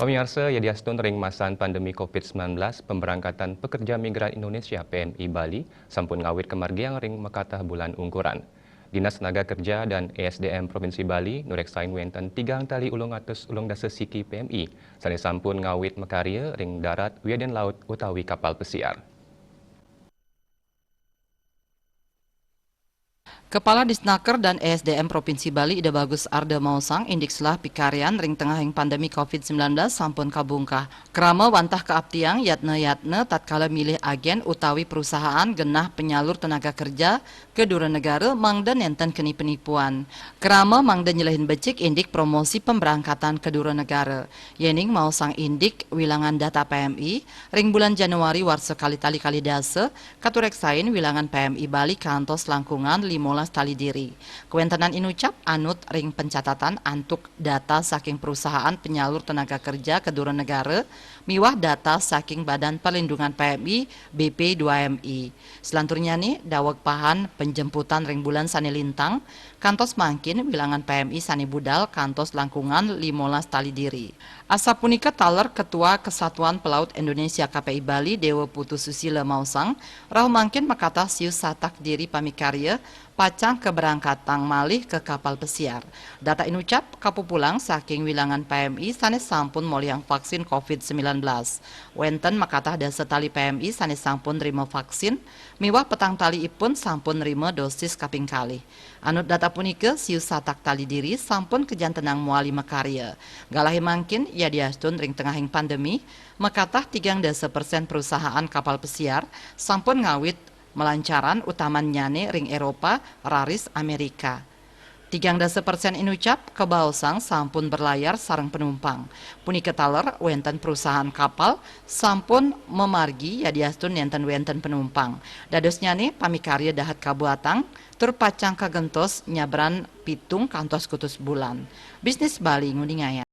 Pamirsa, ya diastun ring masan pandemi COVID-19, pemberangkatan pekerja migran Indonesia PMI Bali sampun ngawit kemargiang ring mekatah bulan ungkuran. Dinas Tenaga Kerja dan ESDM Provinsi Bali nureksain wenten 3 tali ulung atus ulung dasa siki PMI, sane sampun ngawit mekarya ring darat, wiaden laut utawi kapal pesiar. Kepala Disnaker dan ESDM Provinsi Bali Ida Bagus Arda Mausang indikslah pikarian ring tengah yang pandemi COVID-19 sampun kabungkah. Krama wantah keaptiang yatne tatkala milih agen utawi perusahaan genah penyalur tenaga kerja ke dura negara mangda nenten keni penipuan. Krama mangda nyelehin becik indik promosi pemberangkatan ke dura negara. Yening Mausang indik wilangan data PMI ring bulan Januari war sekali tali kali dase katureksain wilangan PMI Bali kantos langkungan 15 tali diri. Kewentanan inucap anut ring pencatatan antuk data saking perusahaan penyalur tenaga kerja kedua negara miwah data saking Badan Perlindungan PMI BP2MI. Selanturnya nih dawag pahan penjemputan ring bulan sani lintang kantos mangkin wilangan PMI sani budal kantos langkungan 15 tali diri. Asa punika taler Ketua Kesatuan Pelaut Indonesia KPI Bali Dewa Putu Susila Mausang rau mangkin makata siu satak diri pamikarya pacang keberangkatan malih ke kapal pesiar. Data inucap kapupulang saking wilangan PMI sanes sampun moliang vaksin COVID-19. Wenten makatah dasa tali PMI sanes sampun nerima vaksin, miwah petang tali ipun sampun nerima dosis kaping kalih. Anut data punika siu satak tali diri sampun kejantenang muali mekarya. Galahi mangkin ya diastun ring tengahing pandemi, makatah 3% perusahaan kapal pesiar sampun ngawit melancaran utamannya ring Eropa, raris Amerika. 3% inucap kebausang sampun berlayar sarang penumpang. Punika taler wenten perusahaan kapal sampun memargi ya diastun nenten wenten penumpang. Dadosnya nih pamikarya dahat kabuatang terpacang kagentos nyabran pitung kantos kutus bulan. Bisnis Bali ngundingaya.